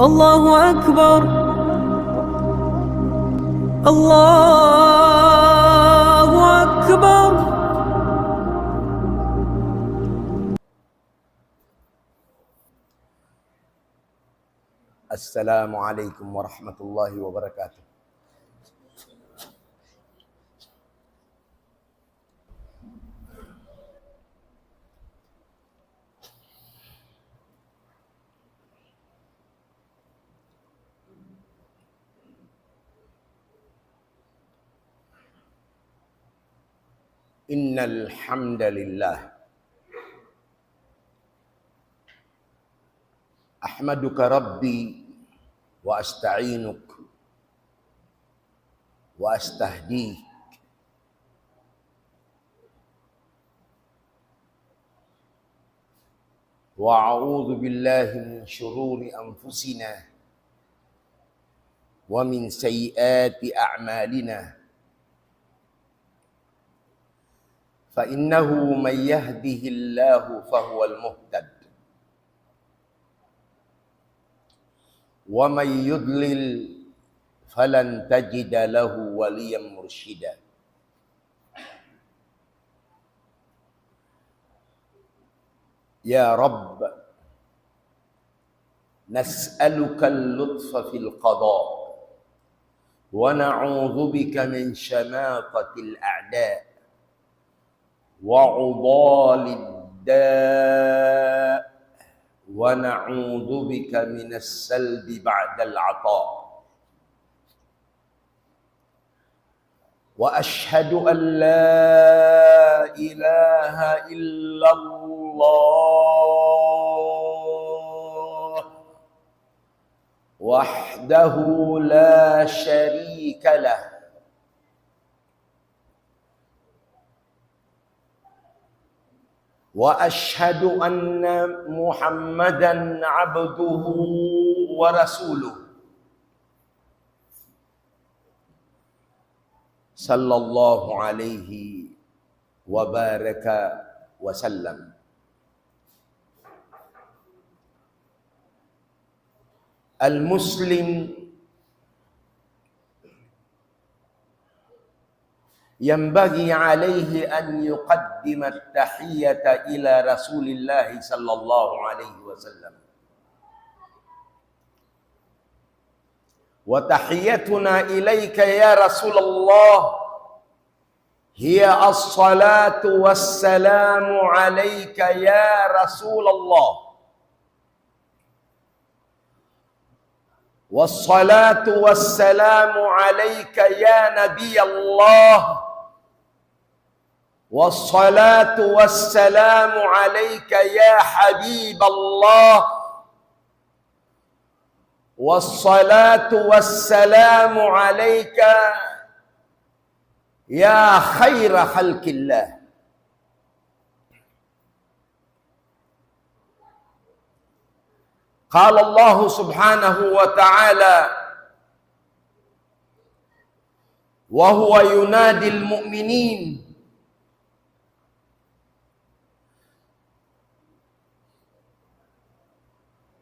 الله أكبر الله أكبر. السلام عليكم ورحمة الله وبركاته. إن الحمد لله أحمدك ربي وأستعينك وأستهديك وأعوذ بالله من شرور أنفسنا ومن سيئات أعمالنا فإنه من يهده الله فهو المهتد ومن يضلل فلن تجد له وليا مرشدا. يا رب نسألك اللطف في القضاء ونعوذ بك من شماتة الأعداء وعضال الداء ونعوذ بك من السلب بعد العطاء. وأشهد أن لا إله إلا الله وحده لا شريك له وأشهد أن محمدًا عبده ورسوله صلى الله عليه وبارك وسلم. المسلم ينبغي عليه أن يقدم التحية إلى رسول الله صلى الله عليه وسلم، وتحيتنا إليك يا رسول الله هي الصلاة والسلام عليك يا رسول الله، والصلاة والسلام عليك يا نبي الله، والصلاة والسلام عليك يا حبيب الله، والصلاة والسلام عليك يا خير خلق الله. قال الله سبحانه وتعالى وهو ينادي المؤمنين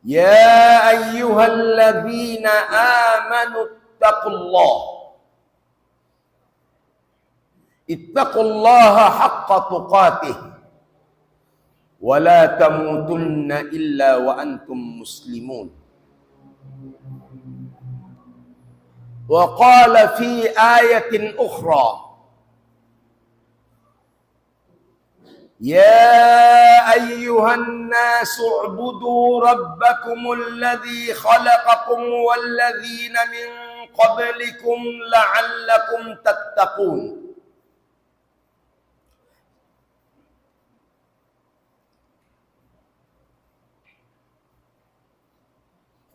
يا أيها الذين آمنوا اتقوا الله حق تقاته ولا تموتن إلا وأنتم مسلمون. وقال في آية أخرى يا أيها الناس اعبدوا ربكم الذي خلقكم والذين من قبلكم لعلكم تتقون.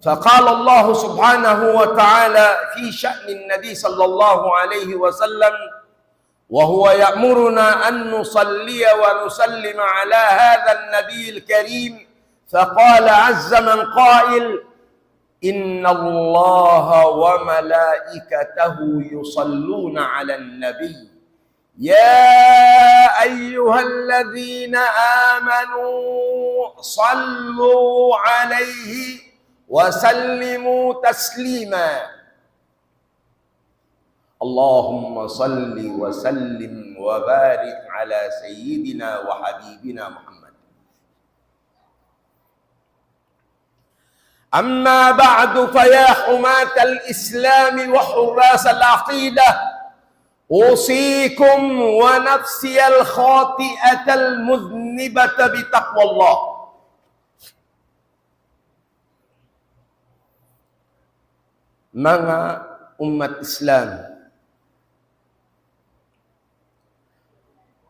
فقال الله سبحانه وتعالى في شأن النبي صلى الله عليه وسلم وهو يأمرنا أن نصلي ونسلم على هذا النبي الكريم، فقال عز من قائل إن الله وملائكته يصلون على النبي يا أيها الذين آمنوا صلوا عليه وسلموا تسليما اللهم صل وسلم وبارك على سيدنا وحبيبنا محمد. أما بعد فيا حماة الإسلام وحراس العقيدة أوصيكم ونفسي الخاطئة المذنبة بتقوى الله. Mga umat Islam,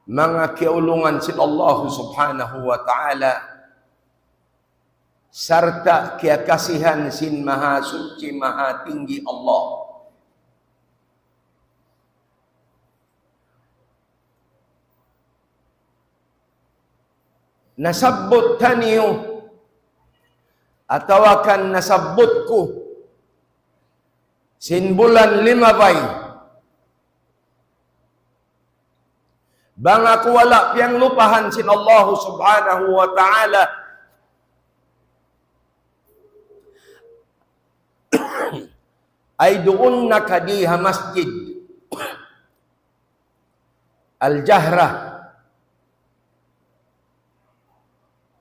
mga kiulungan sin Allah subhanahu wa ta'ala, serta kia kasihan sin maha suci maha tinggi Allah. Nasabot taniyo atau akan nasabotku sin bulan 5 bay. Bang aku wala piang lupahan sin Allah subhanahu wa ta'ala. Ay doon na kadiha masjid Al-Jahra.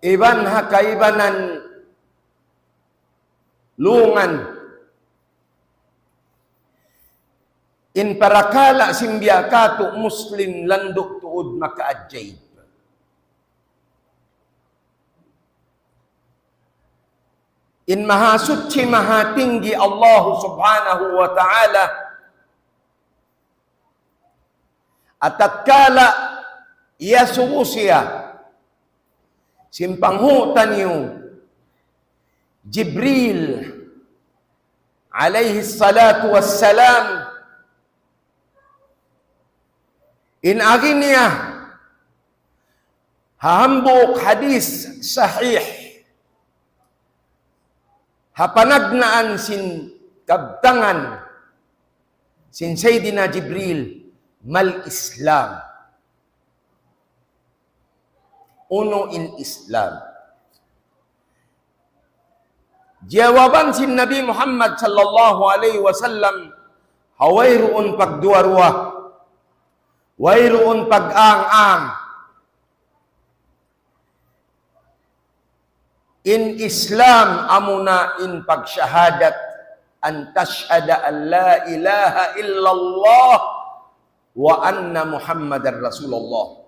Iban hakaibanan lungan in parakala simbiakato Muslim landok tuod makaadjay. In mahasutsi mahatinggi Allah subhanahu wa ta'ala at tatkala yasuusya simpanghutan niyo Jibril alayhi salatu wassalam in agin niya hahambok hadis sahih hapanagnaan sin kabtangan sin Sayyidina Jibril mal Islam. Uno in Islam. Jawaban sin Nabi Muhammad sallallahu alaihi wasallam hawairuun pagduarwa, wairuun pag-ang-ang. In Islam amuna in pagsyahadat an tashhada an la ilaha illallah wa anna Muhammadar Rasulullah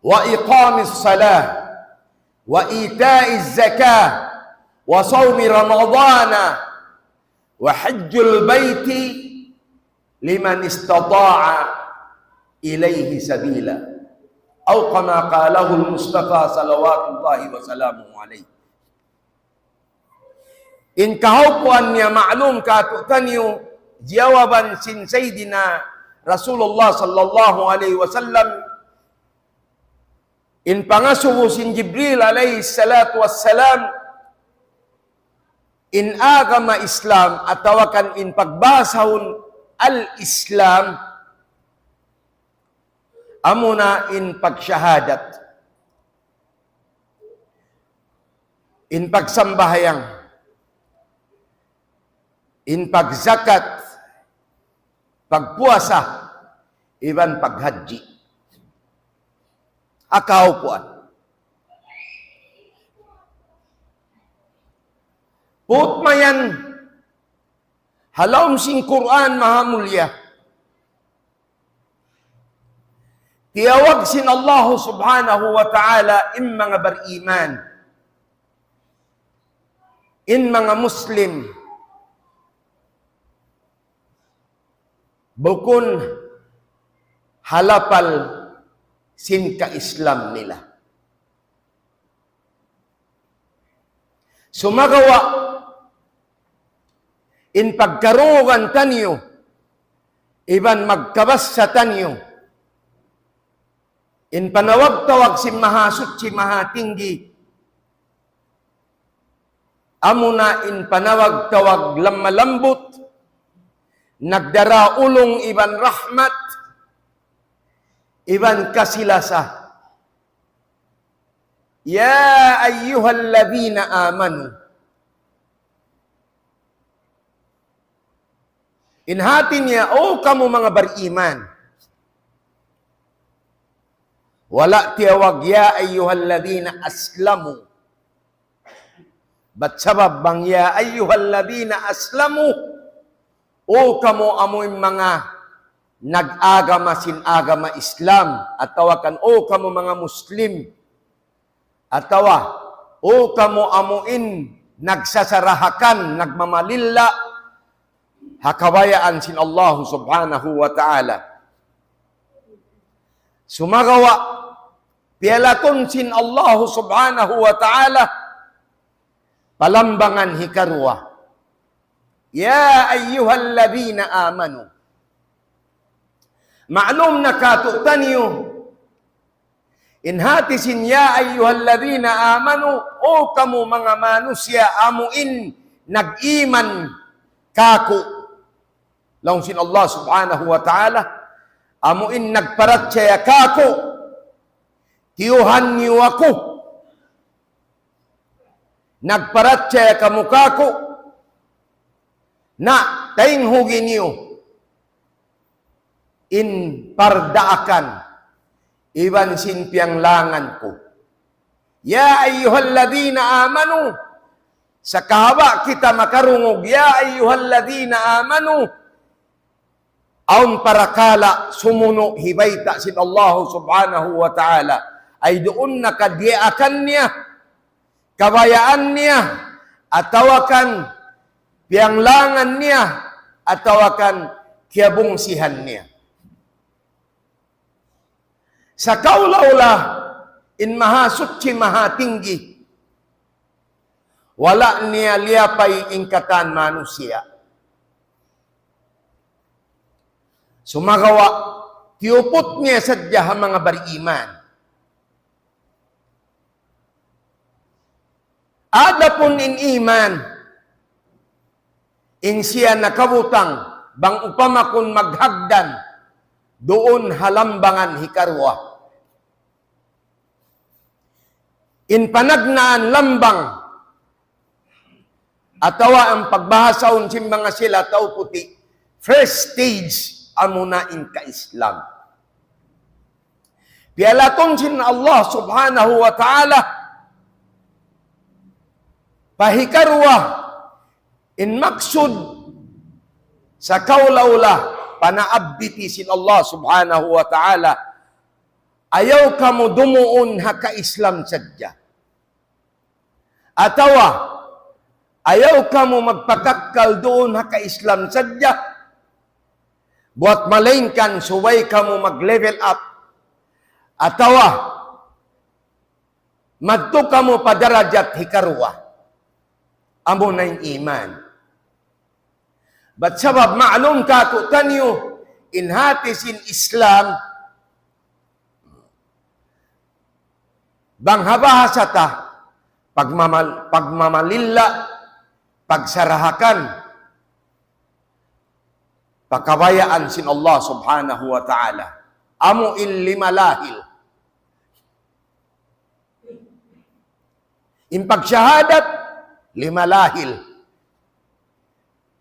wa iqamis salah wa ita'iz zakah wa sawmi ramadana wa hajjul baiti liman istata'a ilaihi sabila. Atau kama qalahu al-Mustafa salawatullahi wa salamuhu alaihi. In kahupuan niya ma'lum katutan niyo jawaban sin Sayyidina Rasulullah sallallahu alaihi wasallam in pangasubo sin Jibril alaihi salatu wassalam in agama Islam atawakan in pagbasahon al-Islam amuna in pagsyahadat, in pagsambahayang, in pagzakat, pagpuasa, iban paghaji. Akaw puan. Putmayan halawm sing Quran mahamulya. Tiyawag sin Allah subhanahu wa ta'ala in mga beriman, in mga Muslim, bukun halapal sin ka-Islam nila. Sumagawa in pagkarugan tanyo, iban magkabas sa tanyo, in panawag-tawag si mahasut si mahatinggi, amuna in panawag-tawag lamalambot, nagdaraulong iban rahmat, iban kasilasa, Ya ayyuhalladhina amanu. Inhati niya, o kamu mga beriman. Wala tiyawag, ya ayyuhalladhina aslamu. Ba't sabab bang ya ayyuhalladhina aslamu? O kamu amoy mga nag-agama sin-agama Islam. At tawakan, o kamu mga Muslim. At tawa, o kamu amuin nagsasarahakan, nagmamalilla, hakabayaan sin Allah subhanahu wa ta'ala. Sumagawa, pialaton sin Allah subhanahu wa ta'ala, palambangan hikarwa. Ya ayyuhalladhina amanu. Ma'lum na katutanyo, inhatisin ya ayyuhalladhina amanu, o kamu mga manusya amuin nag-iman kaku. Laung sin Allah subhanahu wa ta'ala, amuin nagparatsaya kako, tiyuhan niyo ako, nagparatsaya kamu kako, na tainghugin niyo, in pardaakan, iban sinpiang langan ko. Ya ayyuhalladhina amanu, sa kahaba kita makarungog, ya ayyuhalladhina amanu, aun parakala sumuno hibayta sin Allah subhanahu wa ta'ala, ay doon nakadiakan niya, kabayaan niya, atawakan pianglangan niya, atawakan kiabungsihan niya. Sa kaulaula, in mahasutsi mahatinggi, wala niya liyapay ingkatan manusia. Sumagawa, tiyupot niya sadya ang mga bariiman. Adapon in iman, in siya nakabutang, bang upamakon maghagdan, doon halambangan hikarwa. In panagnaan lambang, atawa ang pagbahasaon sin mga sila tao puti, first stage, amuna in ka-Islam. Pialaton sin Allah subhanahu wa ta'ala, pahikarwa, in maksud, sa kaulaula, panaabditi sin Allah subhanahu wa ta'ala, ayaw kamu dumuon haka-Islam sadya. Atawa, ayaw kamu magpakakkal doon haka-Islam sadya, buat malainkan suway kamu mag-level up. Atawa, madto kamu padarajat hikarwa. Amo na yung iman. But sabab ma'lum katutanyo, inhati sin Islam, banghabahasata, pagmamalilla, pagsarahakan, pakabayaan sin Allah subhanahu wa ta'ala. Amo in limalahil. In pagsyahadat, limalahil.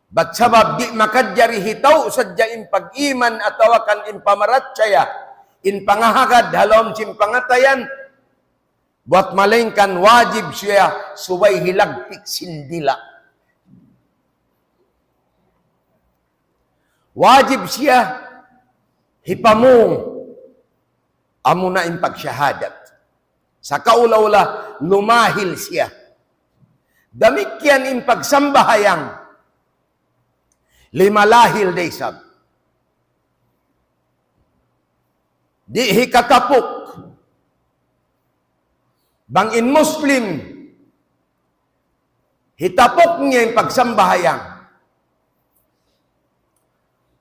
Ba't sabab di makadjari hitaw sadya in pag-iman atawakan in pamaratsaya, in pangahagad halom sin pangatayan, buat malingkan wajib siya subay hilagpik sindila. Wajib siya hipamong amo na in pagsyahadat. Sa kaulaula, lumahil siya. Damikyan in pagsambahayang, limalahil daysab. Di hikatapok. Bang in Muslim, hitapok niya yung pagsambahayang.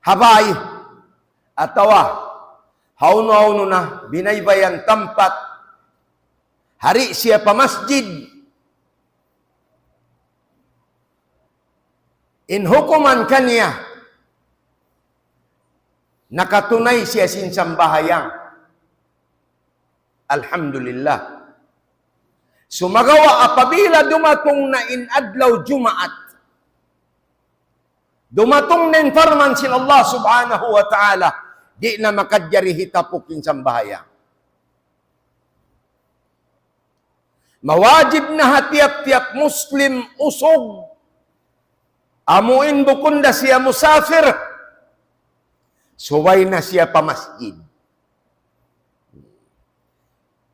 Habay, atawa, hauno-hauno na, binaybayan tampat, hari siya pa masjid. In hukuman kanya, nakatunay siya sinsambayang. Alhamdulillah. Sumagawa apabila dumatong na inadlaw Jumaat. Dumatong na informan sin Allah subhanahu wa ta'ala, di na makadyari hitapok insambahayang. Mawajib na hatiap-tiap Muslim usog. Amuin bukunda siya musafir. Suway na siya pa masjid.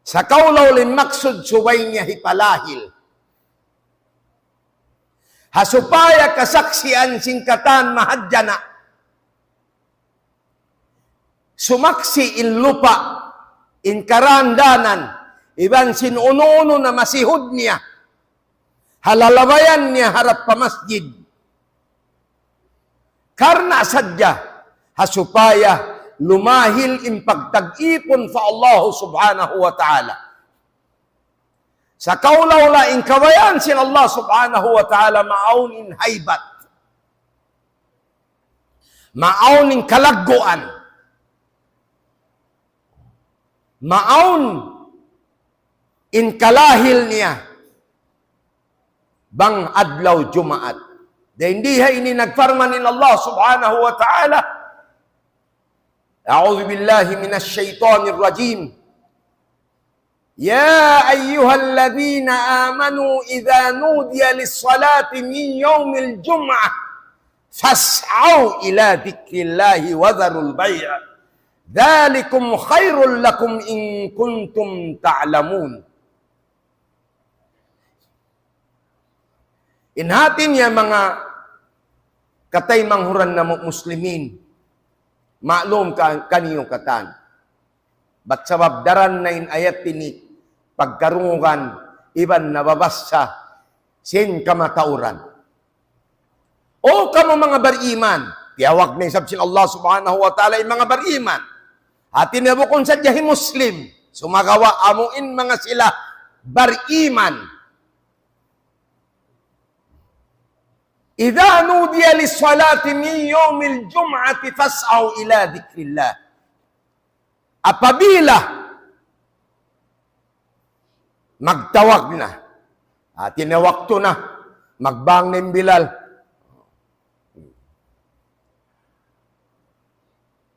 Sa kaulaw lim maksud suway niya hipalahil. Hasupaya kasaksian singkatan mahadjana. Sumaksi in lupa, in karandanan, iban sin uno-uno na masihod niya. Halalabayan niya harap pa masjid. Karna sadya, hasupaya lumahil in pagtag-ipon fa Allah subhanahu wa ta'ala. Sa kaulaw la in kawayan sin Allah subhanahu wa ta'ala maaun in haybat. Maaun in kalagguan. Maaun in kalahil niya. Bang adlaw Jumaat. Dahil hindi ini nagfarman in Allah subhanahu wa ta'ala. A'udhu billahi minash shaitanir rajim. يا أيها الذين آمنوا إذا نودي للصلاة من يوم الجمعة فاسعوا إلى ذكر الله وذروا البيع ذلكم خير لكم إن كنتم تعلمون. Inhatin niya mga katay manghuran na muslimin, maklum kaniyong katan. Ba't sabab daran na in ayat tini, pagkarungan, iban nababasa, sin kamatauran. O kamo mga bariman, tiyawag na isab sin Allah subhanahu wa ta'ala yung mga bariman. Atin na bukon sa diyahi Muslim, sumagawa amuin mga sila bariman. Idha nudiya lissalati min yawmil jum'ati fas'aw ila dhikrillah. Apabila magtawag na, tinawakto na, magbang ng Bilal.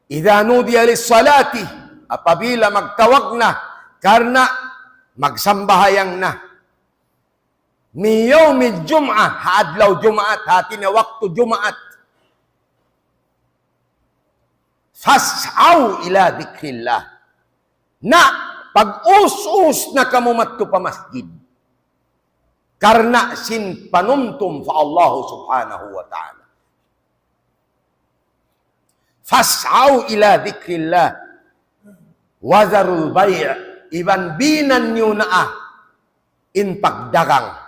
Idha nudiya lis-salati, apabila magtawag na, karna magsambahayang na. Min yawmil jum'ah, haadlaw Jumaat, tinawakto Jumaat. Fas'aw ila dhikrillah. Na pag-us-us na kamumatto pa masjid. Karna sin panumtum fa Allah subhanahu wa ta'ala. Fas'aw ila dhikrillah. Wazarul bay' iban binan nyo na in pagdagang.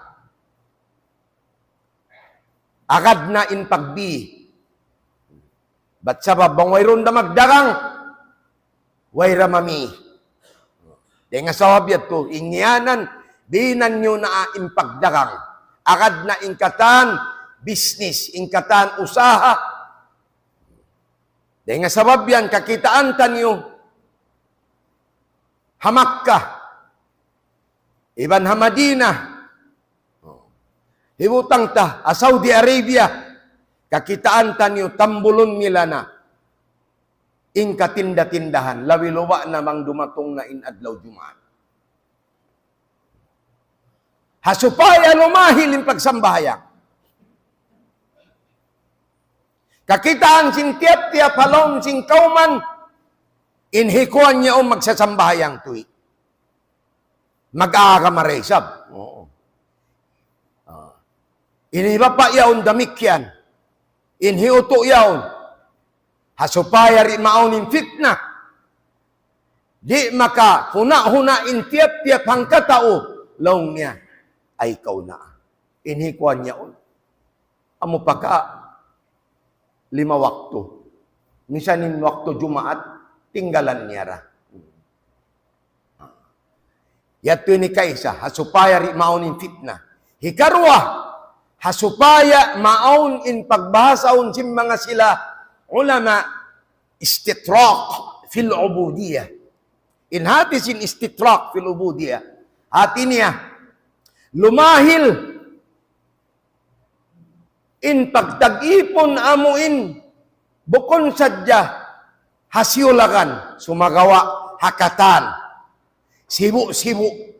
Agad na in pagbi. Ba't sabab bang wayron da magdagang? Wayra mami. Di nga sawabyat ko, ingyanan, binan nyo na impagdagang. Agad na ingkatan, business, ingkatan, usaha. Di nga sababyan, kakitaan tanyo, hamakka, iban hamadina, hibutang ta, Saudi Arabia, kakitaan tanyo, tambulon nila na, katinda-tindahan, lawiluwa namang dumatong na inadlaw Jumaat. Hasupaya lumahil yung pagsambahayang. Kakitaan sin tiap-tiap halong sin kauman, inhikuan niya o magsasambahayang tuwi. Mag-aakamaresab. Oo. Iniba pa yaon damikyan. Inhiuto yaon. Hasupaya rin maunin fitna. Di maka huna-huna in tiap-tiap hang katao. Laong niya ay ikaw na. Inhikuan niya on. Amo pagka 5 wakto. Misanin wakto Jumaat, tinggalan niya ra. Yato ni kaisa, hasupaya rin maunin fitna. Hikarwa, hasupaya maun in pagbahasaon sim mga sila ulama istitraq fil ubudiyah. In hati sin istitraq fil ubudiyah. Hati niya lumahil, in pagtag-ipon amuin, bukon sadya, hasyulakan, sumagawa, hakatan, sibu-sibu,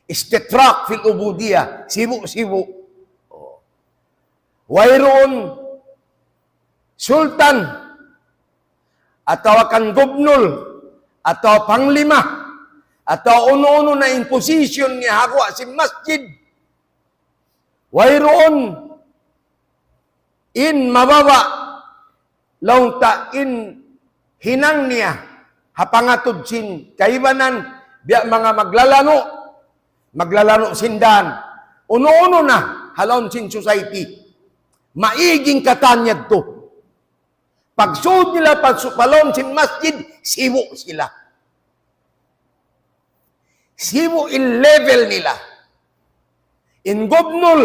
istitrak fil ubudiyah, sibu-sibu. Wayroon, sultan, atau akan gubnul, atau panglima, atau uno-uno na in position ni hagwa si masjid. Wayroon, in mababa, laung ta in hinang niya, hapangatod sin kaibanan, biya mga maglalano sindan, uno-uno na, halon sin society. Maiging katanyag to. Pagsuod nila, palon sin masjid, sibo sila. Sibo in level nila. In gobnul,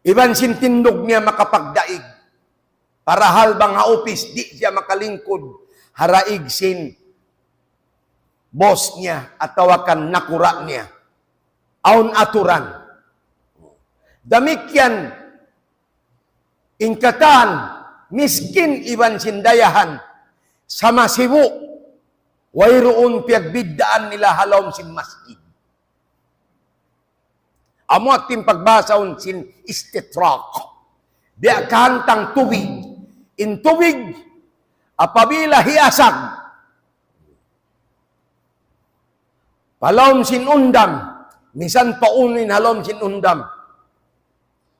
iban sin tindog niya makapagdaig. Para halbang haupis, di siya makalingkod. Haraig sin boss niya at tawakan nakura niya. Aun aturan. Damikyan, ingkatan, miskin iban sindayahan, sama sibu, wayroon piagbiddaan nila halom sin masjid. Amo ating pagbasaon sin istitrak. Biya kahantang tubig. In tubig, apabila hiasag, palom sin undam, misan paunin halom sin undam,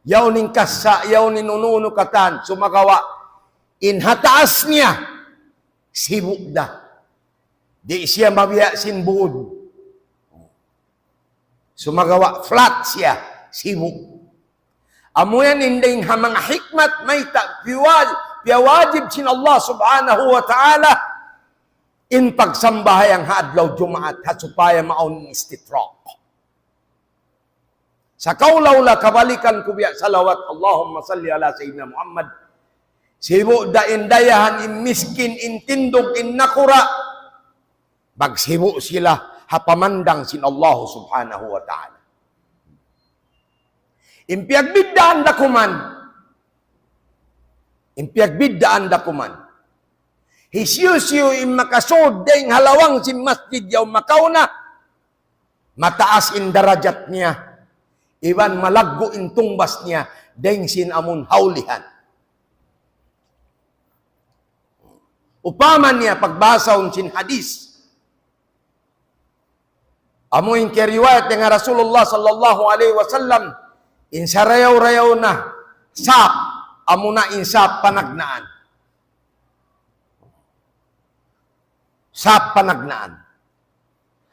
yaw ning kasa, yaw ning ununo katan, sumagawa, inhataas niya, sibuk da. Di siya mabiya sin buod. Sumagawa, flat siya, sibuk. Amuyan inding mga hikmat, may piawajib sin Allah subhanahu wa ta'ala, in pagsambahayang haadlaw Jumaat, hasupaya maon istitrak. Sa kaulaw la kabalikan ko biya salawat Allahumma salli ala sayyidina Muhammad. Sibo da indayahan in miskin in tindog in nakura. Bagsibo sila hapamandang sin Allah subhanahu wa ta'ala. Impiagbiddaan da kuman. Hisyusyo in makasod ding halawang si masjid yaw makauna. Mataas in darajat niya. Iban malaggo in tungbas niya, deng sin amun haulihan. Upaman niya, pagbasaon sin hadis. Amuin keriwayat nga Rasulullah sallallahu alaihi wasallam, in sarayaw-rayaw na, sap, amuna in sap panagnaan. Sap panagnaan.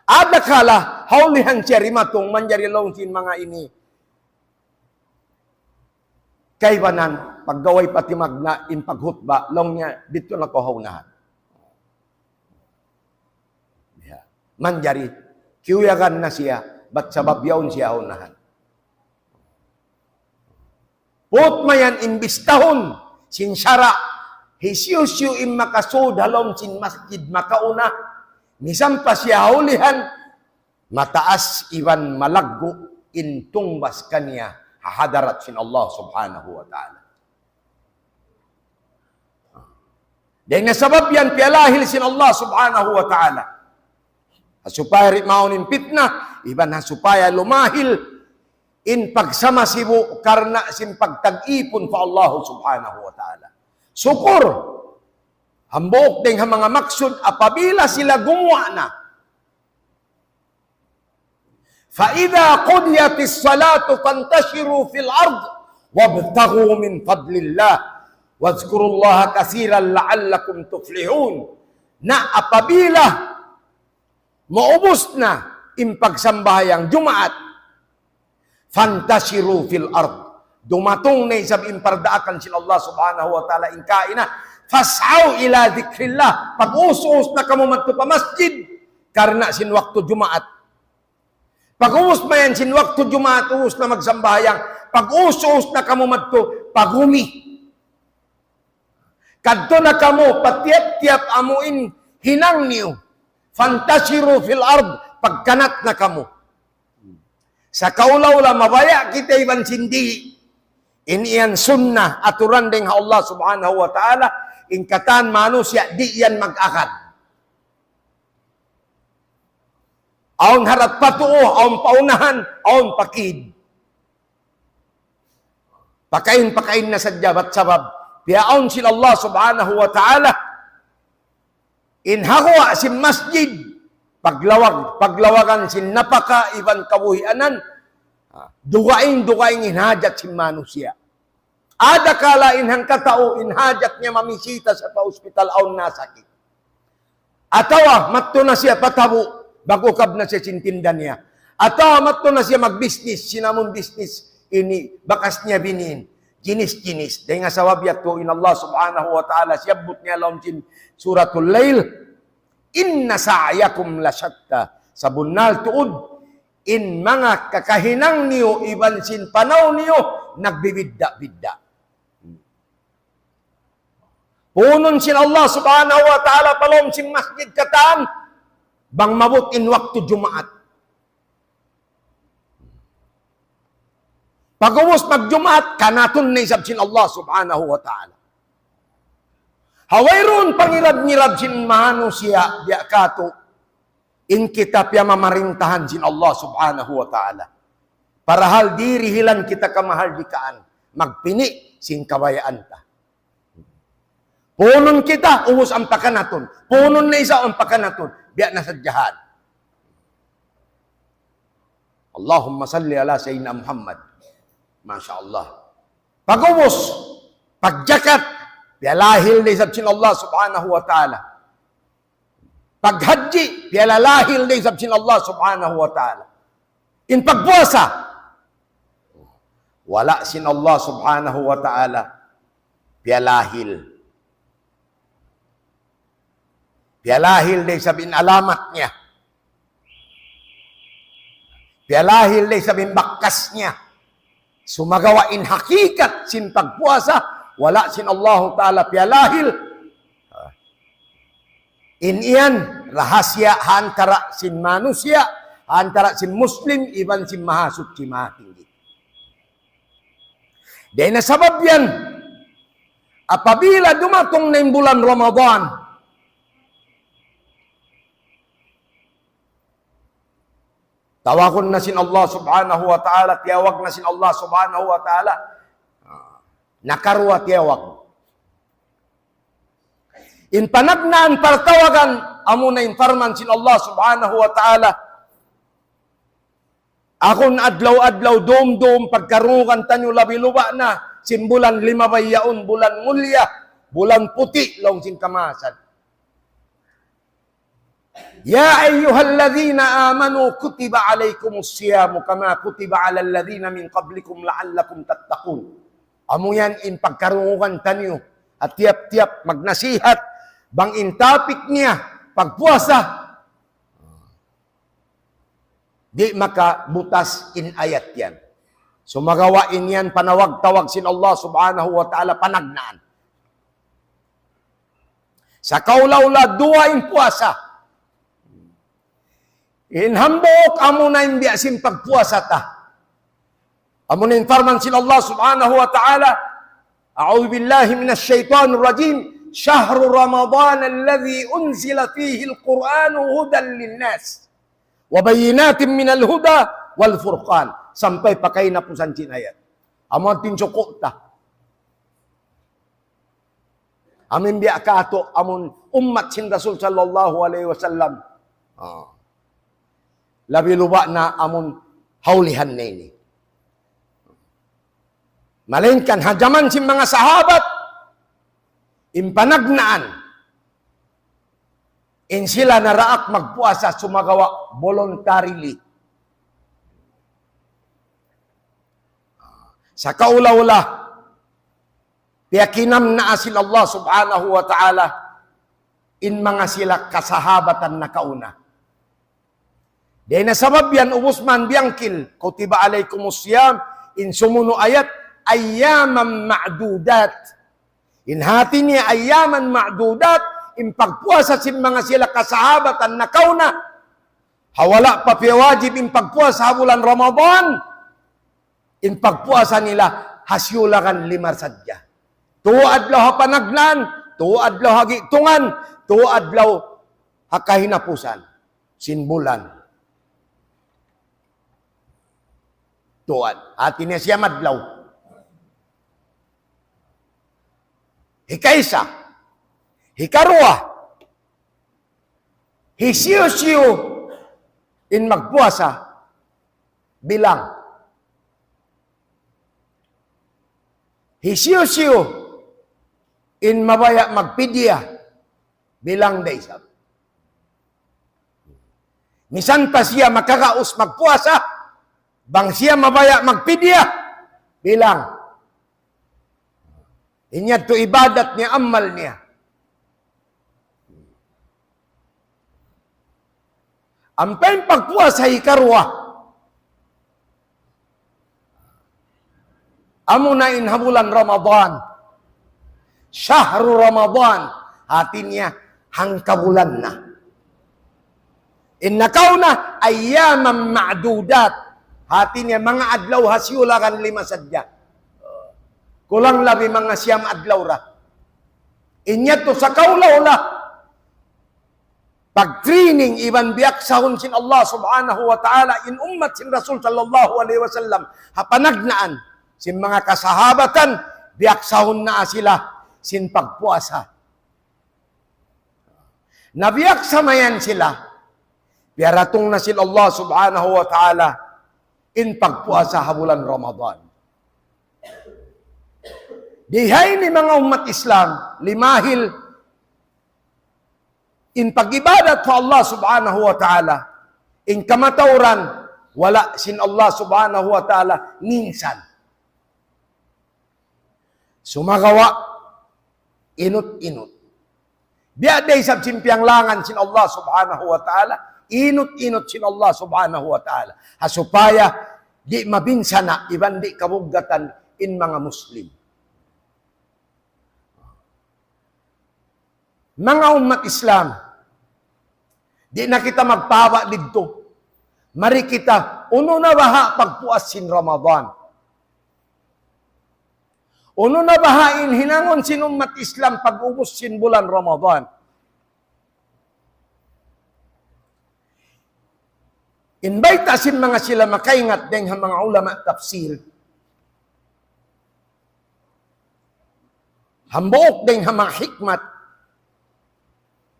Ada kala, haulihan siya rimatong manjarilong sin mga ini. Kaibanan, paggaway pati magna in paghutba, long niya, dito na ko haunahan. Yeah. Manjari, kiuyagan na siya, ba't sabab yaon siya haunahan. Put mayan imbistahon, sinsara, hisyusyo in makasod, halom sin masjid makauna, misam pa siya haulihan, mataas iwan malaggo, in tungbas kanya, hahadarat sin Allah subhanahu wa ta'ala. Dahil nasabab yan, pialahil sin Allah subhanahu wa ta'ala. Hasupaya ritmaunin fitna, iban hasupaya lumahil, in pagsama sibu, karna sin pagtag-ipon pa Allah subhanahu wa ta'ala. Sukur, hambok ding mga maksud, apabila sila gumawa na, فَإِذَا قُضِيَتِ الصَّلَاةُ فَانْتَشِرُوا فِي الْأَرْضِ وَابْتَغُوا مِنْ فَضْلِ اللَّهِ وَاذْكُرُوا اللَّهَ كَثِيرًا لَعَلَّكُمْ تُفْلِحُونَ. Na apabila maubos na in pagsambahayang Jumaat, فَانْتَشِرُوا فِي الْأَرْضِ, dumatong na isab impardaakan sin Allah subhanahu wa ta'ala in kaina, فَاسْعَوْا إِلَى ذِكْرِ اللَّهِ, pag-usos na kamo madto pa masjid, karna sin waktu Jumaat. Pag-uus mayan sin waktu Jumaat, uus na magsambahayang, pag-uus na kamo madto, pagumi. Kadto na kamo, patiap-tiap amuin, hinang niyo, fantasiru fil ard, pagkanat na kamo. Sa kaulaw la mabaya kita iban sindi. Iniyan sunnah aturan ding Allah subhanahu wa ta'ala. Ingkatan manusia di yan mag-akad. Aon harat patuo, aon paunahan, aon pakid. Pakain na sadya bat sabab. Piyaon sila Allah subhanahu wa ta'ala. Inhawa si masjid. Paglawagan sin napaka iban kabuhianan. Dugaing inhajat si manusia. Ada kala inhang katao inhajat niya mamisita sa pa-hospital aon nasakit. Atawa matto na siya patabo bago kab na siya sintindan niya. Atawa matto na siya magbisnis, sinamon bisnis ini bakas niya binin. Jinis. Dahil nga sa wabiyak ko in Allah subhanahu wa ta'ala siyabot niya laon sin suratul Lail. Inna sa'yakum lasyatta. Sa bunal tuod, in mga kakahinang niyo, iban sin panaw niyo, nagbibidda-bidda. Punon sin Allah subhanahu wa ta'ala palom sin masjid kataan, bang mabot in waktu Jumaat. Pag-uwas mag-Jumaat, kanatun na isab sin Allah subhanahu wa ta'ala. Hawayron pangirab-ngirab sin manusia diya kato in kita pya mamarintahan sin Allah subhanahu wa ta'ala. Parahal diri hilan kita kamahal di kaan. Magpini sin kabayaan ta. Punon kita, umus ang pakanaton. Punon na isa ang pakanaton. Biya na sadyahan. Allahumma salli ala Sayyidina Muhammad. Masya Allah. Pag-umus, pagjakat, pialahil na isab sin Allah subhanahu wa ta'ala. Paghaji, pialalahil na isab sin Allah subhanahu wa ta'ala. In pagpuasa, wala sin Allah subhanahu wa ta'ala, pialahil. Pialahil na isabin alamat niya. Pialahil na isabin bakas niya. Sumagawa in hakikat sin pagpuasa, wala sin Allah ta'ala pialahil. In iyan, rahasya antara sin manusia, antara sin Muslim, iban sin mahasud si matinggi. Dahil na sabab yan, apabila dumatong na yung bulan Ramadan, tawakon na sin Allah subhanahu wa ta'ala, tiyawag na sin Allah subhanahu wa ta'ala, nakarwa tiyawag. In panagnaan partawagan, amo na infarman sin Allah subhanahu wa ta'ala, akon adlaw-adlaw, dom-dom, pagkarungan tanyo labi-luba na, sin bulan limabayaon, bulan mulya, bulan puti, long sin kamasan. Ya ayyuhalladzina amanu kutiba alaikumus siyamu kama kutiba alal ladzina min qablikum la'allakum tattaqun. Amo yan in pagkarungan tanyo at tiap-tiap magnasihat bang in topic niya pagpuasa. Di makabutas in ayat yan. So magawain yan panawag-tawag sin Allah subhanahu wa ta'ala panagnaan. Sa kaulawla duwain puasa. Inhambok amo na hindi asim pagpuasa ta. Amo na infarman sila Allah subhanahu wa ta'ala. A'udhu billahi minash shaitanir rajim. Shahru Ramadan alladhi unzila fihi al-Qur'anu hudan linnas. Wa bayinatin minal huda wal furqan. Sampai pakai na pusan ayat. Amo ang tinsukot ta. Amin biya kato amon ummat sin Rasul sallallahu alaihi wasallam. Labi luba na amon haulihan na ini. Malingkan hajaman si mga sahabat, impanagnaan, in sila naraak magpuasa sumagawa voluntarily. Sa kaula-ula, piyakinam na asil Allah subhanahu wa ta'ala, in mga sila kasahabatan na kauna. Dahil na sabab yan, ubusman biyangkil, kutiba alaikumus siyam, in sumuno ayat, ayyaman ma'dudat. In hati niya, ayyaman ma'dudat, in pagpuasa sin mga sila kasahabatan na kauna, Hawala pa wajib in pagpuasa bulan Ramadan. In pagpuasa nila, hasyulakan 5 sadya. 2 adlaw ha panagnan, 2 adlaw ha gitungan, 2 adlaw ha kahinapusan. Sinbulan. Tuad. Ati niya siya madlaw. Hikaisa. Hikarua. Hisiyo-siyo in magpuasa bilang. Hisiyo-siyo in mabaya magpidya bilang daysab. Misan pa siya makakaus magpuasa, bang siya mabaya magpidya bilang. Inya to ibadat niya, amal niya. Ang pagpuasa ikarwa, amo na inhabulan Ramadan. Syahru Ramadan. Hati niya, hangkabulan na. Innakaw na ayyaman ma'dudat. Hati niya, mga adlaw hasyulakan 5 sadya. Kulang labi mga siyam adlaw ra. Inya to sa kaulaw la. Pag-training, iban biyak sahun sin Allah subhanahu wa ta'ala, in ummat sin Rasul sallallahu alaihi wasallam, hapanagnaan, sin mga kasahabatan, biyak sahun na sila, sin pagpuasa. Nabiyak samayan sila, biaratong na sin Allah subhanahu wa ta'ala, in pagpuasa habulan Ramadan. Dihay ni mga umat Islam, limahil in pag-ibadat sa Allah subhanahu wa ta'ala, in kamatauran, wala sin Allah subhanahu wa ta'ala, minsan. Sumagawa, inut-inut. Biyaday sab simpiang langan sin Allah subhanahu wa ta'ala, inut-inut sin Allah subhanahu wa ta'ala. Hasupaya, di mabinsana, iban di kabugatan in mga Muslim. Mga umat Islam, di na kita magpawa dito. Mari kita, uno na baha pagpuas sin Ramadan. Uno na bahain hinangon sin umat Islam pag-ubos sin bulan Ramadan. Invite sin mga sila makaingat deng mga ulama tafsir. Hambuok deng mga hikmat.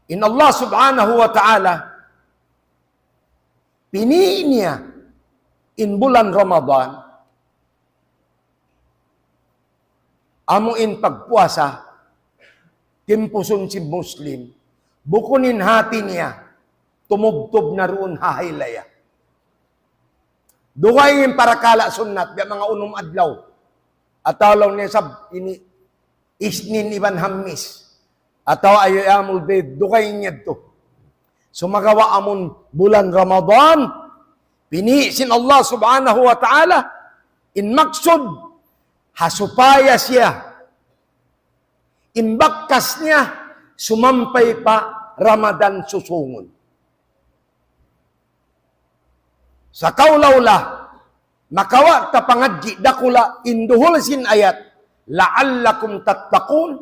In Allah subhanahu wa ta'ala, piniin niya in bulan Ramadan, amuin pagpuasa, timpuson si Muslim, bukunin hati niya, tumubtob na roon hahaylaya. Dukayin para kala sunnat, biya mga unong adlaw, at talaw niya sab, isnin iban hammis, ataw ayamul bed, dukay niya to. Sumagawa amon bulan Ramadan, pinisin Allah subhanahu wa ta'ala, in maksud, hasupaya siya, in bakkas niya, sumampay pa Ramadan susungon. Sa kaulawla, makawa tapangadji dakula, induhul sin ayat, la'allakum tattaqun,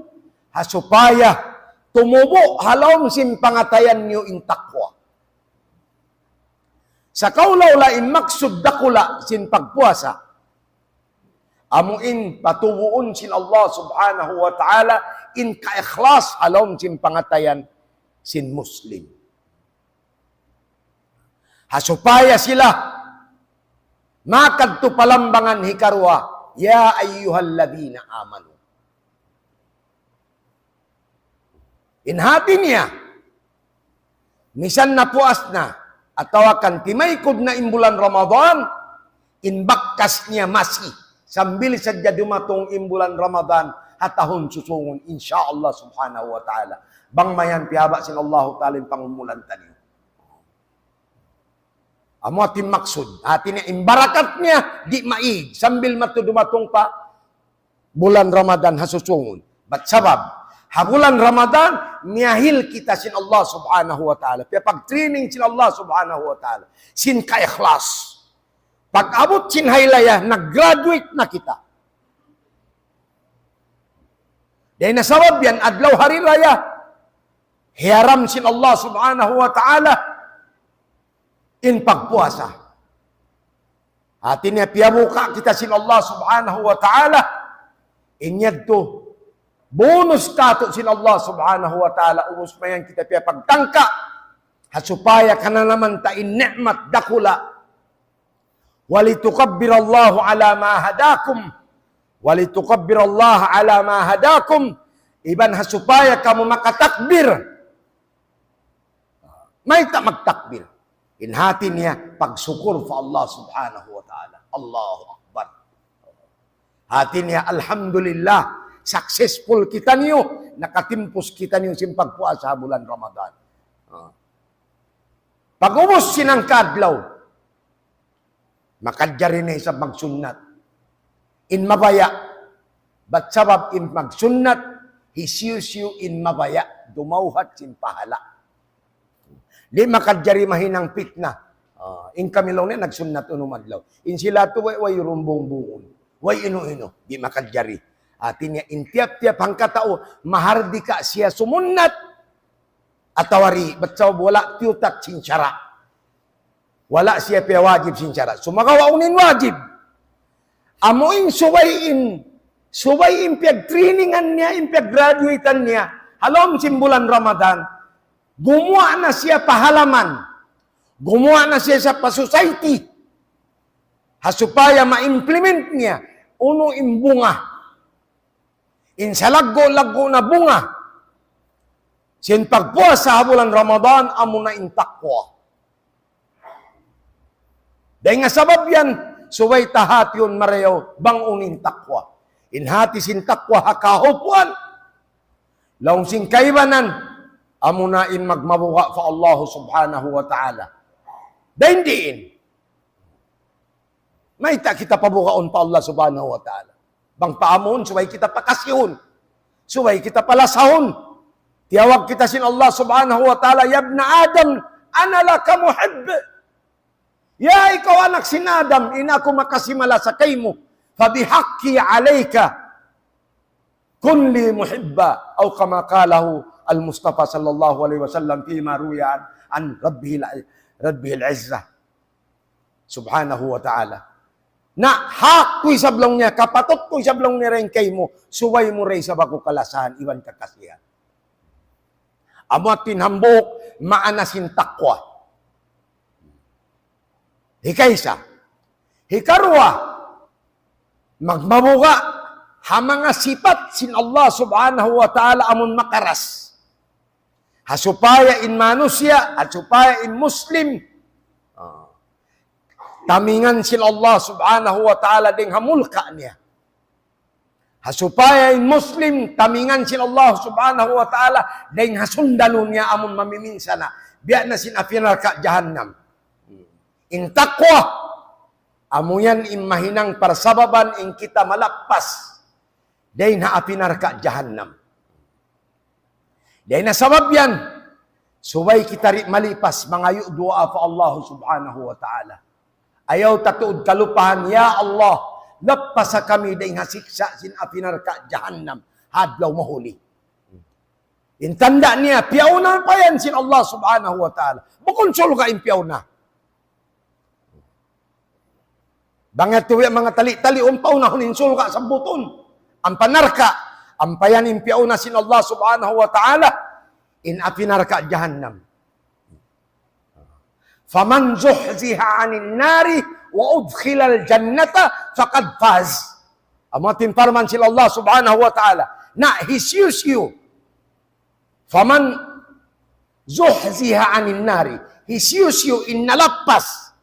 hasupaya, tumubo halom sin pangatayan niyo in takwa. Sa kaulawla in maksud dakula sin pagpuasa, amuin patubuon sin Allah subhanahu wa ta'ala in ka-ikhlas halom sin pangatayan sin Muslim. Hasupaya sila makadto palambangan hikarwa, ya ayyuhalladhina amanu. Inhati niya, misan na puas na, at tawakan timaykod na imbulan Ramadan, inbakkas niya masi, sambil sadya dumatong imbulan Ramadan, hatahon susungon, insyaallah subhanahu wa ta'ala. Bang mayan piyaba sin Allah ta'ala pangumulan taniyo. Amo atin maksud, atin niya, imbarakat niya, di maig, sambil matudumatong pa, bulan Ramadan hasusungon. Ba't sabab? Habulan Ramadan, niyahil kita sin Allah subhanahu wa ta'ala. Kaya pag-training sin Allah subhanahu wa ta'ala. Sin ka-ikhlas. Pag-abot sin haylaya, nag-graduate na kita. Dahil nasabab yan, adlaw hari raya, hiyaram sin Allah subhanahu wa ta'ala in pagpuasa. Atin niya piyabuka kita sin Allah subhanahu wa ta'ala, inyag to, bonus kato sin Allah subhanahu wa ta'ala, umus mayan kita piya pagtangka, hasupaya ka na naman ta in ni'mat dakula, walitukabbirallahu ala ma hadakum, walitukabbirallahu ala ma hadakum, iban hasupaya kamu makatakbir, may ta magtakbir. Inhati niya pagsukur sa Allah subhanahu wa ta'ala. Allahu Akbar. Hati niya, alhamdulillah, successful kita niyo, nakatimpos kita niyo sa pagpuasa bulan Ramadan. Pag-ubos sinang kadlaw, makadya rin sa magsunnat. In mabaya, but sabab in magsunnat, hisiyusiyo in mabaya, dumauhat sin pahala. Di makadjari mahinang pitna. In kamilaw na nagsunnat unumadlaw. In sila to way rumbong buon. Way ino-ino. Di makadjari. Atin niya in tiap-tiap hangkatao, mahardi ka siya sumunnat. Atawari, ba't sa wala tiyutat sinsyara. Wala siya piya wajib sinsyara. Sumagawa unin wajib. Amuin suwayin piyag-trainingan niya, piyag-graduatean niya. Halom simbulan Ramadan. Gumawa na siya pahalaman. Gumawa na siya sa pa-society. Hasupaya ma-implement niya. Uno imbunga. Insalago-lago na bunga. Sin pagpuasa bulan Ramadan, amo na intakwa. Dahil nga sabab yan, suway tahat yun mareyo, bang unin takwa. Inhati sin takwa hakahupuan. Laong sin kaibanan, amunain magmabuka sa Allah subhanahu wa ta'ala. Dahil diin, may ta kita pabukaon pa Allah subhanahu wa ta'ala. Bang paamon, suway kita pakasihon. Suway kita palasahon. Tiyawag kita sin Allah subhanahu wa ta'ala, Yabna Adam, ana laka muhib. Ya, ikaw anak sin Adam, ina ko makasimala sa kaymo. Fabihakki alayka, kunli muhibba, aw kamakalahu Al-Mustafa sallallahu alaihi wasallam fima ruya an Rabbihil Izzah subhanahu wa ta'ala. Na hak ko isablong niya, kapatot ko isablong niya rin kay mo, suway mo rin sa bako kalasahan, iwan kakasiyan. Amo at tinhambok, maanasin takwa. Hikaysa. Hikarwa, magmabuka, ha mga sipat sin Allah subhanahu wa ta'ala amon makaras. Hasupaya in manusya at supaya in Muslim. Tamingan sila Allah subhanahu wa ta'ala ding hamulka niya. Hasupaya in Muslim, tamingan sila Allah subhanahu wa ta'ala ding hasundanon niya amon mamiminsa na. Biya na sinafinar ka jahannam. In takwa, amuyan in mahinang parsababan in kita malakpas. Dahil haapinar ka jahannam. Dahil nasabab yan, suway kita malipas, mga yu'dua fa Allah subhanahu wa ta'ala. Ayaw tatuod kalupahan, Ya Allah, lapasa kami dahil hasiksa sin apinar ka jahannam, hadlaw mahuli. Intanda niya, piyauna pa yan sin Allah subhanahu wa ta'ala. Bukonsol ka in piyauna. Bangat tuwi mga tali-tali, umpaw na huninsol ka sa buton. Ang panarka, ang payanin piyauna sin Allah subhanahu wa ta'ala, in apinarka jahannam. Faman zuhziha anin nari, wa udkhilal jannata, faqad faz. Amatin parman sila Allah subhanahu wa ta'ala, na hisyusyu. Faman zuhziha anin nari, hisyusyu in nalapas.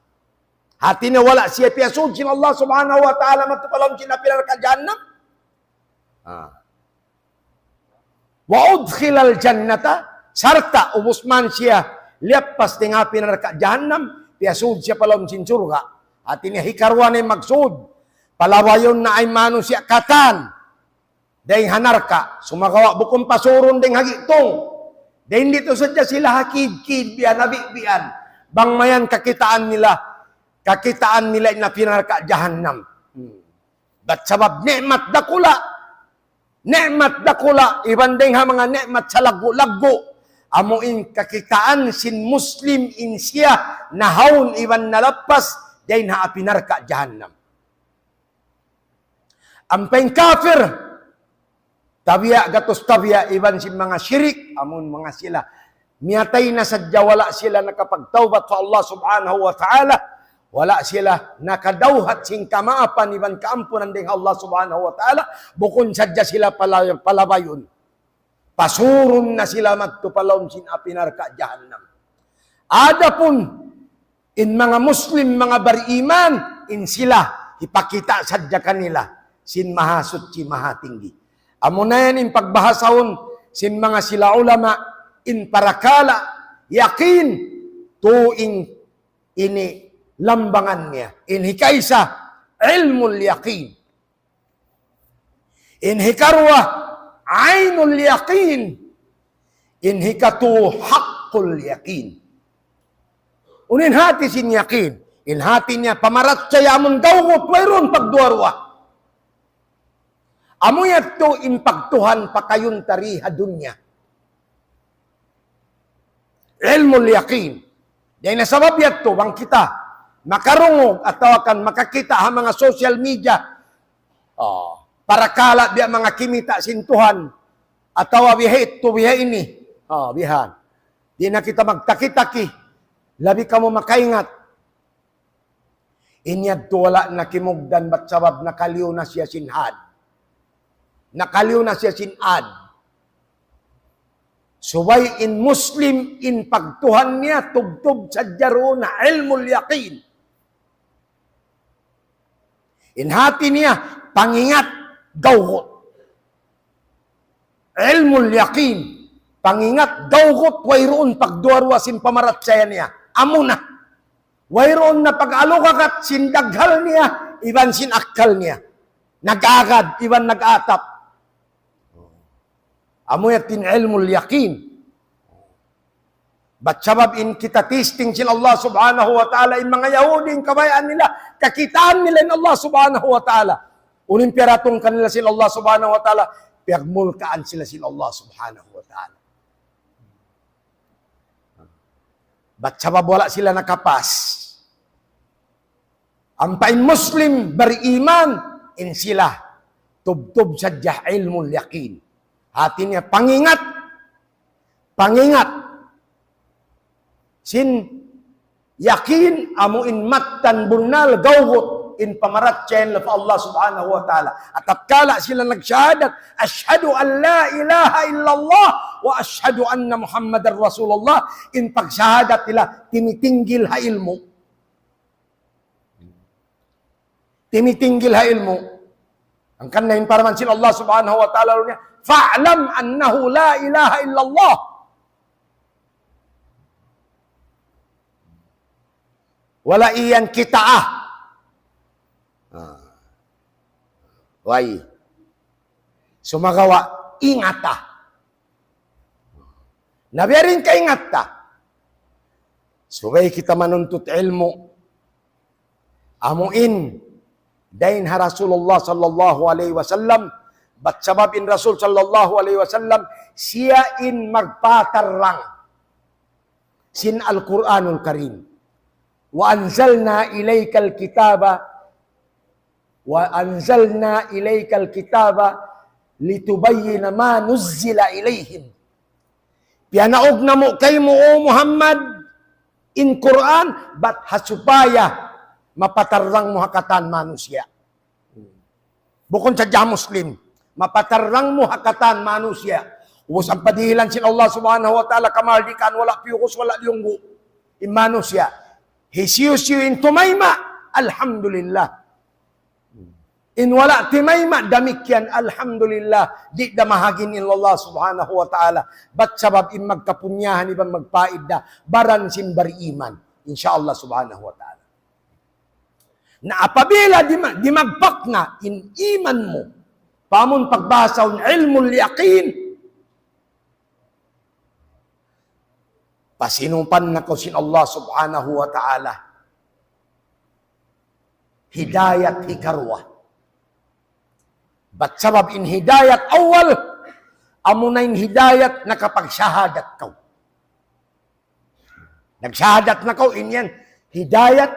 Hati na wala siya piyasod sila Allah subhanahu wa ta'ala, matupalam sila pinarka jahannam. Wa udkhilal jannata, sarta ubusman siya liapas tinga pinarka jahannam, piyasud siya palom sin surga. At inihikarwa na magsud, palawayon na ay mano siya katan. Dahil hanarka, sumagawa bukong pasuron ding hagitong. Dahil dito sadya sila hakid-kid, biyan, nabibian. Bang mayan kakitaan nila na pinarka jahannam. Bat sabab ni'mat dakula, iban ding ha mga ni'mat sa lagu-lagu. Amuin kakitaan sin Muslim in siya, nahawn iban nalapas, dahil ha pinarka jahannam. Ampeng kafir, tabiya gatos tabiya, iban si mga syirik, amun mga sila. Miyatay na sadya, wala sila nakapagtawbat sa Allah subhanahu wa ta'ala. Wala sila nakadawhat sing kamaapan, iban kaampunan ding Allah subhanahu wa ta'ala. Bukon sadya sila palabayon. Pasurun na sila magtupalon sin apinarka jahannam. Ada pun, in mga Muslim, mga bariman, in sila, ipakita sadya kanila, sin mahasut si mahatinggi. Amo na yan in pagbahasahon, sin mga sila ulama, in parakala, yakin, tuing ini lambangan niya. In hikaysa, ilmul yakin. In hikarwa, ainul yakin. In hikatu, haqqul yakin. Unin hati sin yakin. In hati niya, pamarat siya amon gawgot, mayroon pagduarwa. Amuyat to in pagtuhan pakayun tariha dunya. Ilmul yakin. Dahil nasabab yato, bang kita, makarungog at tawakan, makakita ha mga social media, para kala biya mga kimita sintuhan, at tawa biya ito, biya ini, bihan. Di na kita magtaki-taki, labi ka mo makaingat. Inyad to wala na kimugdan, bat sabab nakaliw na siya sinhad. Nakaliw na siya sinad. Subay in Muslim, in pagtuhan niya, tubtub sa jaro na ilmul yakin. In hati niya, pangingat, gawgot. Ilmul yakin, pangingat, gawgot, wayroon pagduarwa sin pamarat saya niya. Amo na. Wayroon na pag-alukakat, sin daghal niya, iban sin akal niya. Nag-agad, iban nag-atap. Amuyatin ilmul yakin. Ba't sabab in kita testing sin Allah subhanahu wa ta'ala, in mga Yahuding kabayaan nila, kakitaan nila in Allah subhanahu wa ta'ala. Unin piratong kanila sin Allah subhanahu wa ta'ala, piyagmulkaan sila sin Allah subhanahu wa ta'ala. Ba't sabab wala sila nakapas. Ang pain Muslim, bari-iman, in sila, tubtub sadya ilmul yakin. Hati niya, pangingat. Sin yakin, amuin mattan bunal gawgot in pamarat chain of Allah subhanahu wa ta'ala. At apkala sila nagsyahadat, ashhadu an la ilaha illallah wa ashhadu anna Muhammadar Rasulullah. In pagsyahadat nila, timitinggil ha ilmo. Timitinggil ha ilmo. Ang kanayin para man sin Allah subhanahu wa ta'ala niya, fa'lam annahu la ilaha illallah. Wala iyan kitaah. Why? Sumagawa, ingata. Nabiyarin ka ingata. Subay kita manuntut ilmu. Amuin. Dain ha Rasulullah sallallahu alaihi wasallam. Ba't sabab in Rasul sallallahu alaihi wasallam, siya in magpatarang sin Al-Quranul Karim. Wa anzalna ilaykal kitaba litubayyina ma nuzzila ilayhim. Piyanaog na mo kay mo, O Muhammad, in Quran, bat hasupaya mapatarang mo hakatan manusia. Bukon sa Muslim, mapatarang mo hakatan manusia. Ubos ang padihilan sin Allah subhanahu wa ta'ala, kamaldikan, wala piyukos, wala liyunggo. In manusia. Hisiyusiyo in tumayma, alhamdulillah. In wala timayma, damikyan, alhamdulillah. Di da mahagin in Allah subhanahu wa ta'ala. Ba't sabab in magkapunyahan, ibang magpaid da, baran sin bari-iman. Insyaallah subhanahu wa ta'ala. Na apabila di magpak na in iman mo, Pamun pagbasa ng ilmul yaqin. Pasinupan na ko sin Allah subhanahu wa ta'ala. Hidayat hikarwa. Ba't sabab in hidayat awal, amo na in hidayat na kapag syahadat ka. Nagsyahadat na ka, inyan, hidayat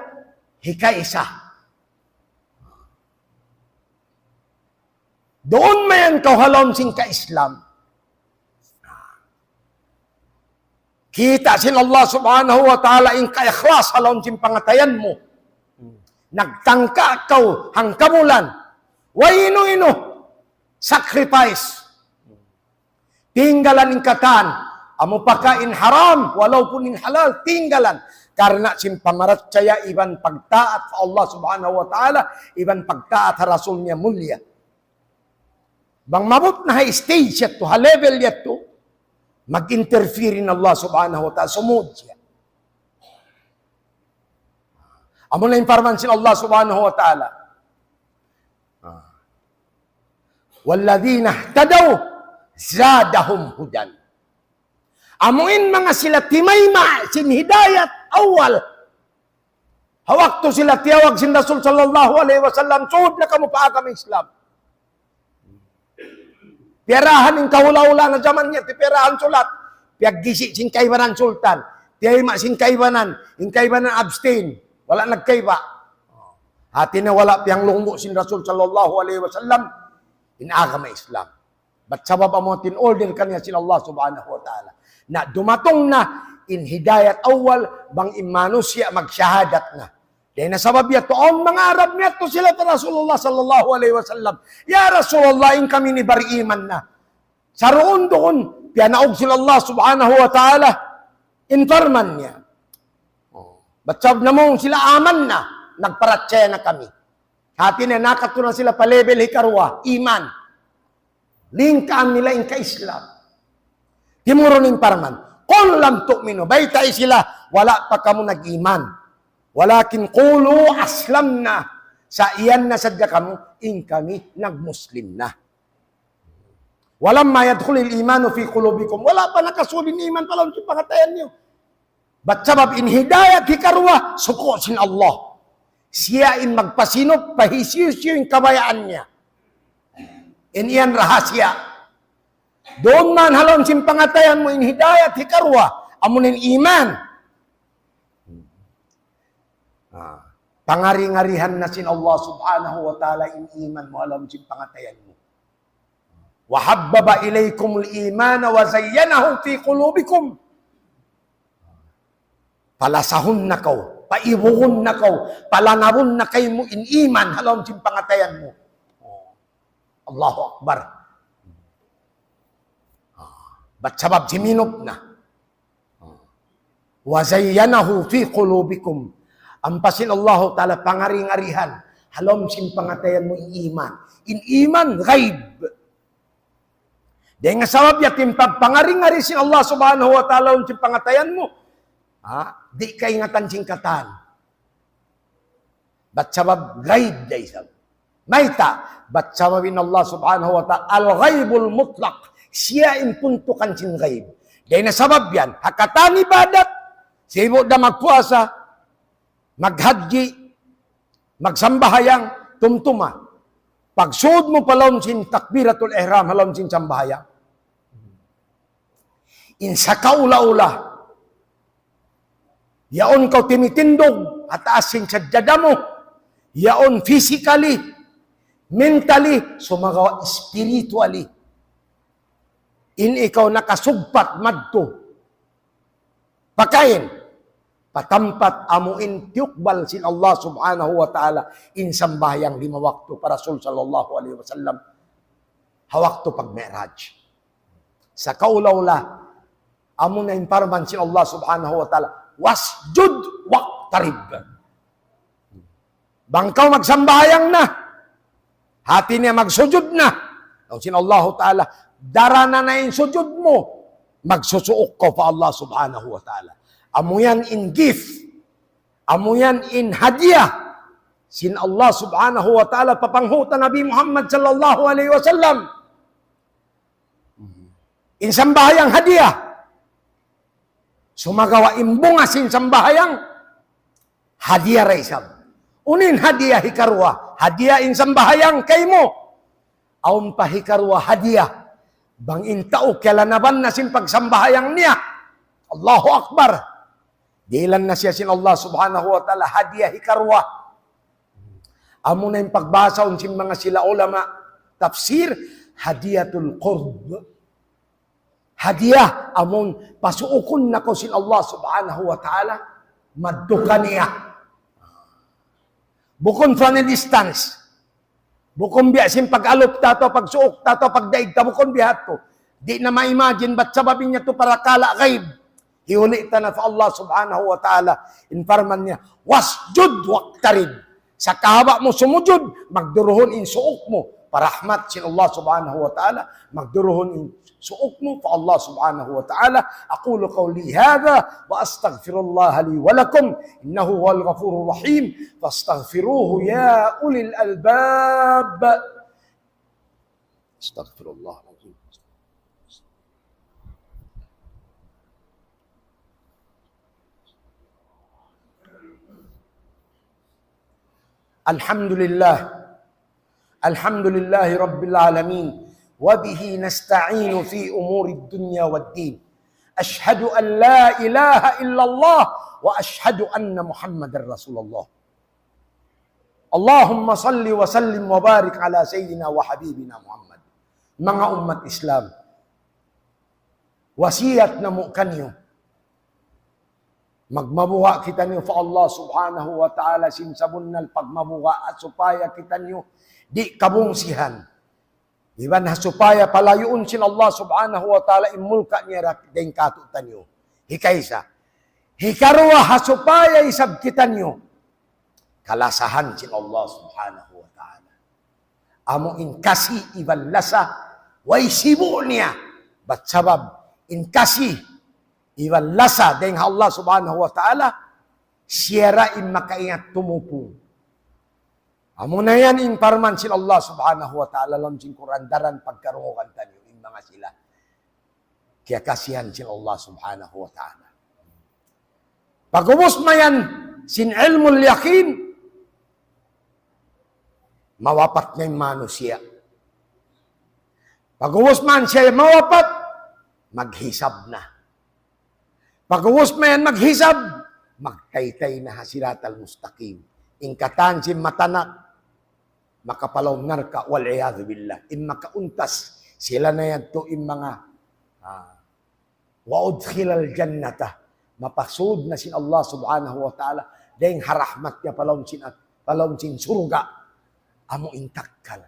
hikaisa. Doon mayan ka halom sing ka-Islam. Kita sin Allah subhanahu wa ta'ala in ka-ikhlas halom sing pangatayan mo. Nagtangka ka hangkamulan. Waino-ino, sacrifice. Tinggalan in katan, amo pakain haram, walau pun in halal, tinggalan. Karena simpamaratsaya iban pagtaat sa Allah subhanahu wa ta'ala, iban pagtaat sa Rasulnya mulia. Bang mabot na stage yato, level yato, mag-interfere in Allah subhanahu wa ta'ala, sumud siya. Amo na imparman sin Allah subhanahu wa ta'ala. Walladhina ihtadaw zadahum hudan. Amuin mga sila timayma sin hidayat awal. Hawakto sila tiyawag sin Rasul sallallahu alaihi wasallam, suod na kamo paagam Islam. Piyarahan in kahula-ula na zaman niya, piyarahan sulat. Piyagisi sin kaibanan sultan. Tiyayma sin kaibanan, in kaibanan abstain. Wala nagkaiba. Hati na wala piyang lungo sin Rasul sallallahu alaihi wasallam, inagam Islam. Ba't sabab ang mga tin-order kanya sin Allah subhanahu wa ta'ala. Na dumatong na in hidayat awal, bang imanusya magsyahadat na. Dahil na sabab yato, ang mga Arab niya to sila ta Rasulullah sallallahu alaihi wasallam. Ya Rasulullah, in kami ni bariman na. Sa roon doon, piyanaog sila Allah subhanahu wa ta'ala, infarman niya. Ba't sabab na mong sila aman na, nagparatsaya na kami. Hati na nakatunan sila pa level hikarwa, iman. Lingkaan nila in ka-Islam. Timuro ning parman. Kung lam tu'minu, baytay sila, wala pa kamo nag-iman. Walakin qulu aslam na. Sa iyan na sadya kamo, in kami nag-Muslim na. Walang mayadkhulil imanu fi qulubikum. Wala pa nakasulin iman palang si pangatayan niyo. Ba't sabab in hidayat hikarwa, suko sin Allah. Siya in magpasinop, pahisisyo yung kabayaan niya. In iyan rahasya. Doon man halong simpangatayan mo in hidayat hikarwa, amunin iman. Pangari-ngarihan na sin Allah subhanahu wa ta'ala in iman mo halong simpangatayan mo. Wahabbaba ilaykumul imana wa zayyanahu fi qulubikum. Palasahon na kaw, paibuhon na kaw, palanawon na kayo mo in iman, halong simpangatayan mo. Allahu Akbar. Ba't sabab siminop na? Wazayyanahu fi qulubikum. Ampasin Allah ta'ala pangari-ngarihan, halom simpangatayan mo in iman. In iman, ghaib. Dahil nga sabab yatim pagpangari-ngari sin Allah subhanahu wa ta'ala yung simpangatayan mo. Di ka ingatan singkatan. Ba't sabab ghaib day sabab. Maita, ba't sababin Allah subhanahu wa ta'ala, al-ghaibul mutlaq, siya impuntukan sin ghaib. Dahil na sabab yan, hakatan ibadat, siya na magpuasa, maghadji, magsambahayang, tumtuma. Pagsuod mo palawon sin takbiratul ihram, halawon sin sambahayang. In sa kaula-ula, yaon kau timitindog, at asin sa dada mo, yaon physically, mentally, sumagawa spiritually. In ikaw nakasugpat madto. Pakain, patampat amuin tiyukbal sin Allah subhanahu wa ta'ala in sambayang 5 waktu para Rasul sallallahu alaihi wasallam hawakto pag mi'raj. Sa kaulaula, amo na imparman sin Allah subhanahu wa ta'ala wasjud waqtarib. Bangkaw magsambayang na, hati niya magsujud na. Ang sin Allah ta'ala, darana na yung sujud mo, magsusuok ka pa Allah subhanahu wa ta'ala. Amo yan in gift, amo yan in hadiah, sin Allah subhanahu wa ta'ala papanghuta Nabi Muhammad sallallahu alaihi wasallam. In sambahayang hadiah. Sumagawa imbunga sin sambahayang hadiah raisab. Unin hadiah hikarwa. Hadiah in sambahayang kay mo. Aum pa hikarwa hadiah. Bang intao kalanaban na sin pagsambahayang niya. Allahu Akbar. Dilan na siya sin Allah subhanahu wa ta'ala hadiah hikarwa. Amo na yung pagbasa sin mga sila ulama. Tafsir, hadiyatul qurb. Hadiah amon pasuukon na ko sin Allah subhanahu wa ta'ala. Madduka niya. Bukon from a distance. Bukon biya sin pag-alop tato, pagsuok tato, pagdaig ta, bukon biya to. Di na ma-imagine, ba't sababin niya to para kala gaib? Hiuli ta na fa Allah subhanahu wa ta'ala. Infarman niya, wasjud waqtarib. Sa kahaba mo sumujud, magduruhon in suok mo. Parahmat sin Allah subhanahu wa ta'ala, magduruhon in suok mo fa Allah subhanahu wa ta'ala. Aqulu qawli hadha wa astaghfirullah li wa lakum innahu huwal ghafurur rahim fastaghfiruhu ya ulil albab. Astaghfirullah. Alhamdulillah. Alhamdulillahi rabbil alamin. وبه نستعين في أمور الدنيا والدين أشهد أن لا إله إلا الله وأشهد أن محمد رسول الله اللهم صل وسلم وبارك على سيدنا وحبيبنا محمد mga umat Islam wasiyat na mo kanyo magmabuha kita niyo fa Allah subhanahu wa ta'ala sinsabunal pagmabuha at supaya kita niyo di kabungsihan. Iban supaya palayuon sin Allah subhanahu wa ta'ala imulka niya deng katutan nyo. Hikaysa. Hikarwa hasupaya isab kita nyo. Kalasahan sin Allah subhanahu wa ta'ala. Amo in kasi iban lasa way sibu niya. Bat sabab in kasi iban lasa deng Allah subhanahu wa ta'ala siyara in makaingat tumupong. Amo na yan in parman sila Allah subhanahu wa ta'ala lam sin kurandaran pagkarungukan tanyo in mga sila. Kaya kasihan sila Allah subhanahu wa ta'ala. Pagubos mayan sin ilmul yakin, mawapat na yung manusia. Pagubos man siya mawapat, maghisab na. Pagubos mayan maghisab, magtaytay na hasirat al-mustaqim. Ingkatan sin matanak, makapalaw narka wal-iyadhu billah. In makauntas, sila na yan to in mga waudkhilal jannata. Mapasud na sin Allah subhanahu wa ta'ala. Dahil harahmat niya palaw sin surga. Amo intakkal.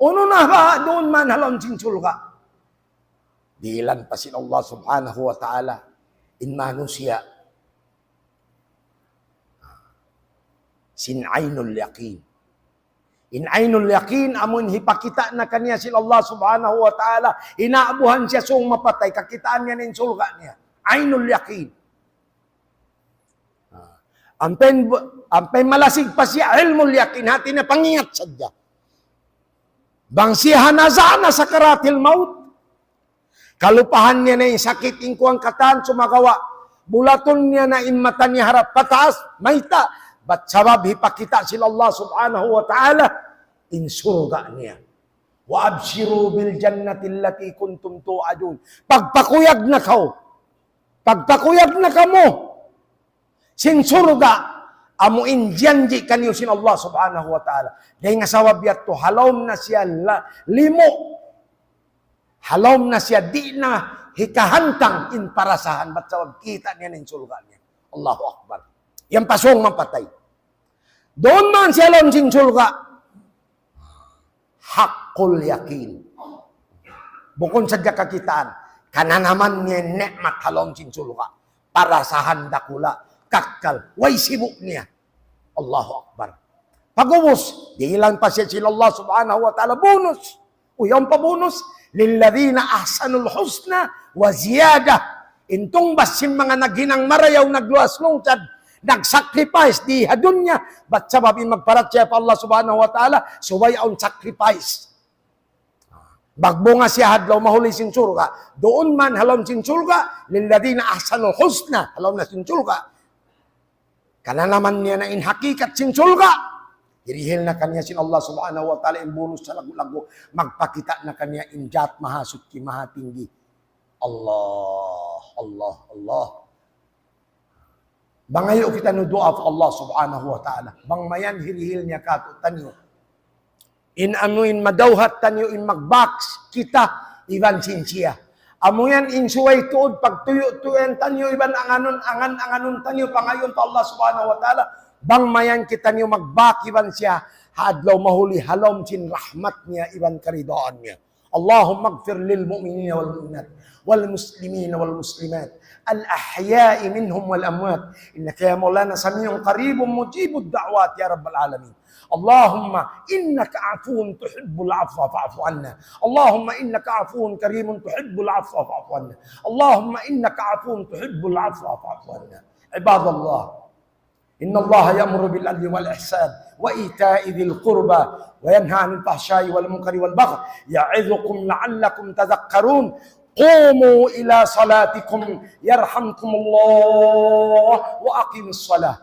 Uno na ba doon man halawin sin surga? Dilan pa sin Allah subhanahu wa ta'ala. In manusia. Sin ainul yaqin. In ainul yaqin, amun hipakita na kaniya sila Allah subhanahu wa ta'ala, inaabuhan siya sung mapatay, kakitaan niya ng sulga niya. Ainul yaqin. Ampay malasig pa siya, ilmul yaqin, hati na pangingat sadya. Bang siya hanazana sa karatil maut. Kalupahan niya na yung sakit, ingkuang kataan, sumagawa. Bulaton niya na imata niya harap pataas, maita. Ba't sabab hipakita sila Allah subhanahu wa ta'ala in surga niya. Wa abshiru bil jannati allati kuntum tu'adun. Pagpakuyag na kao. Pagpakuyag na kamo. Sin surga, amuin janji kanyo sin Allah subhanahu wa ta'ala. Dahil nga sawab yato, halom na siya limo. Halom na siya di na hikahantang in parasahan. Ba't sawab kita niya ng surga niya. Allahu Akbar. Yang pasong mapatay. Doon man siya launching sulga. Hakul yakin. Bukon sa kakitaan, kananaman niya nekmat launching sulga. Para sa handakula, kakal, way sibuk niya. Allahu Akbar. Pagubos, di ilan pa siya sila Allah subhanahu wa ta'ala, bonus. Uyang pa bonus, lilladhina ahsanul husna wa ziyada. Intong basin mga naghinang marayaw nagluwas lungtad, nag-sacrifice di hadunya bat sabab in magparatya pa Allah subhanahu wa ta'ala subay on sacrifice. Bagbunga siya hadlaw mahuli sin surga. Doon man halom sin surga lilladina ahsanul husna halom na sin surga. Kana naman niya na in hakikat sin surga. Irihil na kanya sin Allah subhanahu wa ta'ala in bonus sa lagu-lagu. Magpakita na kanya in jat mahasut ki mahatinggi. Allah, Allah, Allah. Bangayo kita no doa fa Allah subhanahu wa ta'ala. Bang mayan hirihil niya kato tanyo. In amuin madawhat tanyo in magbox kita iban sinsiya. Amuyan in suway tuod pagtuyo-tuyen tanyo iban anganon tanyo pangayon pa Allah subhanahu wa ta'ala. Bang mayan kita niyo magbakiban siya, hadlaw mahuli halom sin rahmat niya, iban karidaan niya. Allahumma gfir lil mu'minina wal mu'minat, wal muslimina wal muslimat, al ahya'i minhum wal amwat, innaka ya maulana samiyun qaribun mujibud da'wat ya rabbal alamin. Allahumma innaka afuun tuhibbul afwa fa'fu anna. Allahumma innaka afuun karimun tuhibbul afwa fa'fu anna. Allahumma innaka afuun tuhibbul afwa fa'fu anna. Ibadallah. إن الله يأمر بالعدل والإحسان وإيتاء ذي القربى وينهى عن الفحشاء والمنكر والبغي يعظكم لعلكم تذكرون قوموا إلى صلاتكم يرحمكم الله وأقيموا الصلاة